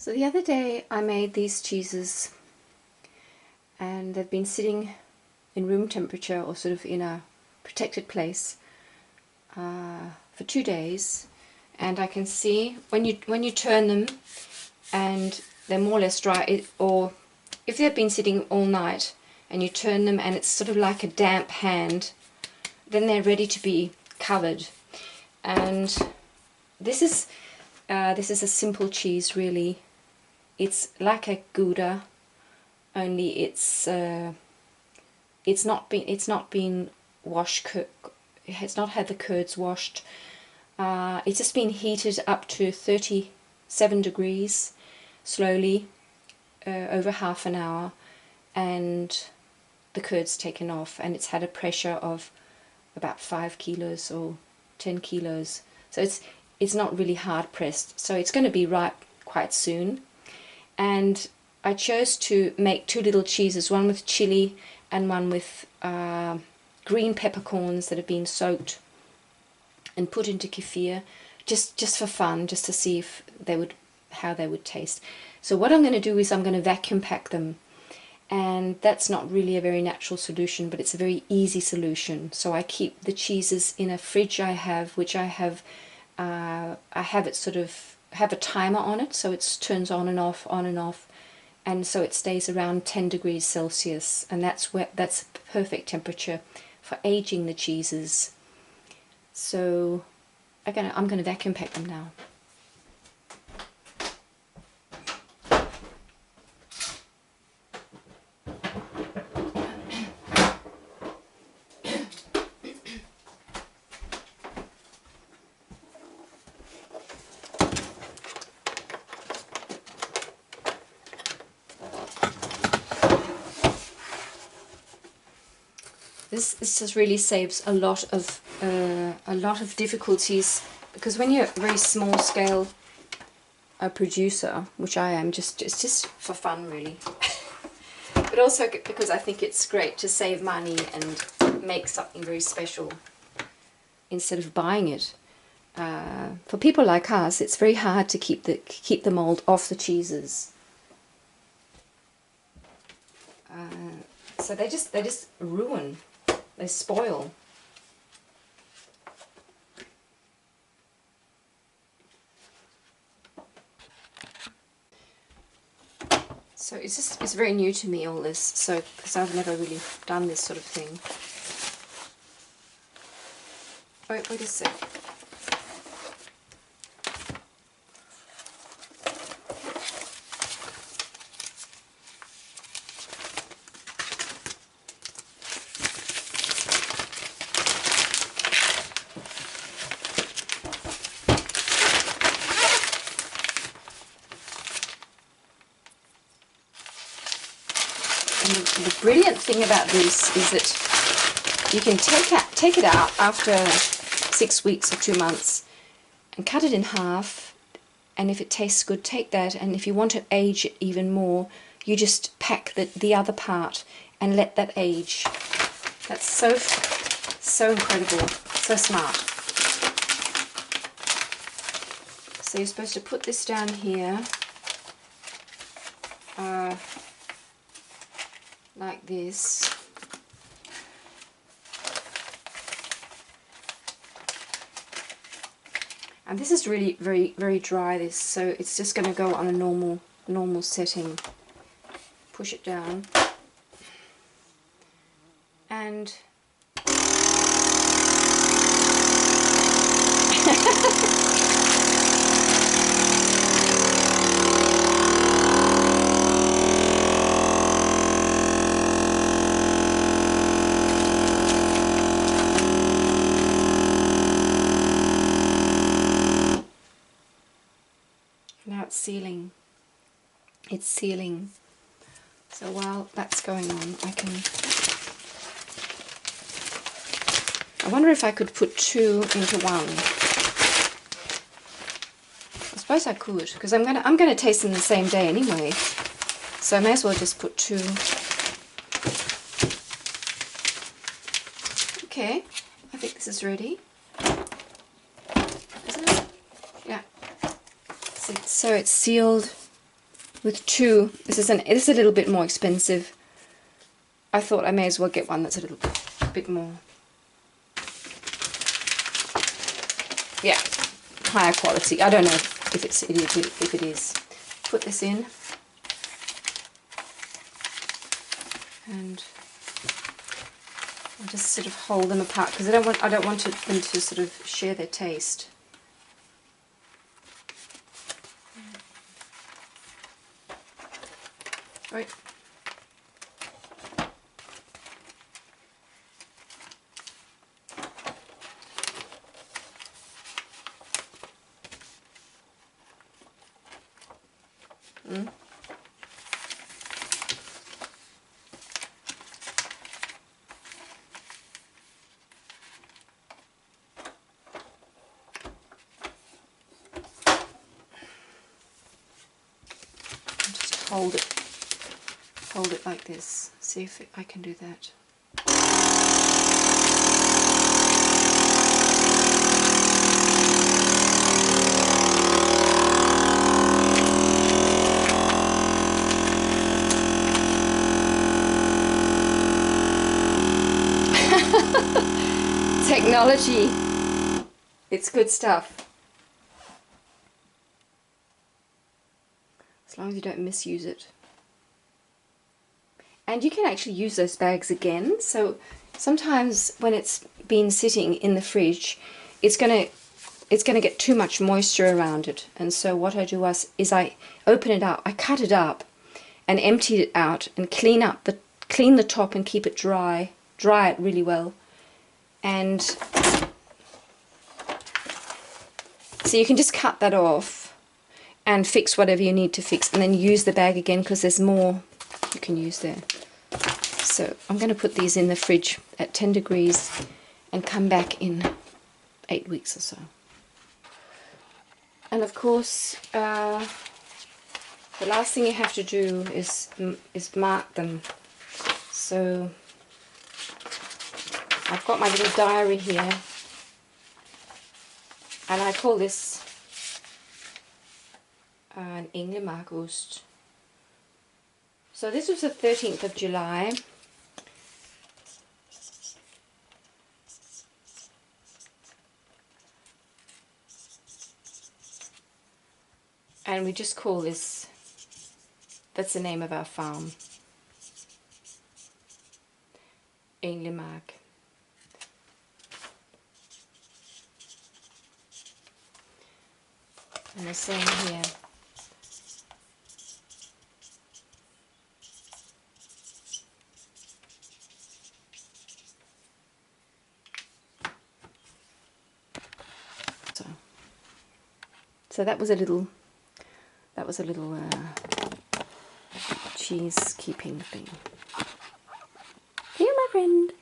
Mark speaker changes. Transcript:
Speaker 1: So the other day I made these cheeses and they've been sitting in room temperature or sort of in a protected place for 2 days, and I can see when you turn them and they're more or less dry, or if they've been sitting all night and you turn them and it's sort of like a damp hand, then they're ready to be covered. And this is a simple cheese really. It's like a Gouda, only it's not been washed. It's not had the curds washed. It's just been heated up to 37 degrees slowly over half an hour, and the curds taken off, and it's had a pressure of about 5 kilos or 10 kilos. So it's not really hard pressed. So it's going to be ripe quite soon. And I chose to make 2 little cheeses, one with chili and one with green peppercorns that have been soaked and put into kefir, just for fun, just to see if how they would taste. So what I'm going to do is I'm going to vacuum pack them, and that's not really a very natural solution, but it's a very easy solution. So I keep the cheeses in a fridge I have, which I have it sort of have a timer on it, so it turns on and off, and so it stays around 10 degrees Celsius, and that's a perfect temperature for aging the cheeses. So I'm going to vacuum pack them now. This just really saves a lot of difficulties, because when you're a very small scale producer, which I am, it's just for fun really, but also because I think it's great to save money and make something very special instead of buying it. For people like us, it's very hard to keep the mold off the cheeses. So they just ruin. They spoil. So it's very new to me, all this, so because I've never really done this sort of thing. Wait a sec. And the brilliant thing about this is that you can take it out after 6 weeks or 2 months and cut it in half, and if it tastes good, take that, and if you want to age it even more, you just pack the other part and let that age. That's so incredible, so smart. So you're supposed to put this down here like this. And this is really very dry, this, so it's just going to go on a normal setting. Push it down and now it's sealing. It's sealing. So while that's going on, I wonder if I could put 2 into 1. I suppose I could, because I'm gonna taste them the same day anyway. So I may as well just put 2. Okay, I think this is ready. Isn't it? Yeah. So it's sealed with two. This is a little bit more expensive. I thought I may as well get one that's a little bit more, yeah, higher quality. I don't know if it is. Put this in, and I'll just sort of hold them apart because I don't want them to sort of share their taste. Right. Just hold it like this. See if I can do that. Technology, it's good stuff. As long as you don't misuse it. And you can actually use those bags again. So sometimes when it's been sitting in the fridge, it's gonna get too much moisture around it. And so what I do is I open it up, I cut it up and empty it out and clean the top and keep it dry it really well. And so you can just cut that off and fix whatever you need to fix, and then use the bag again because there's more you can use there. So I'm going to put these in the fridge at 10 degrees and come back in 8 weeks or so. And of course, the last thing you have to do is mark them. So I've got my little diary here, and I call this an Englemarkost. So this was the 13th of July. And we just call this, that's the name of our farm, Englemark. And the same here. So that was a little cheese keeping thing. Here, my friend.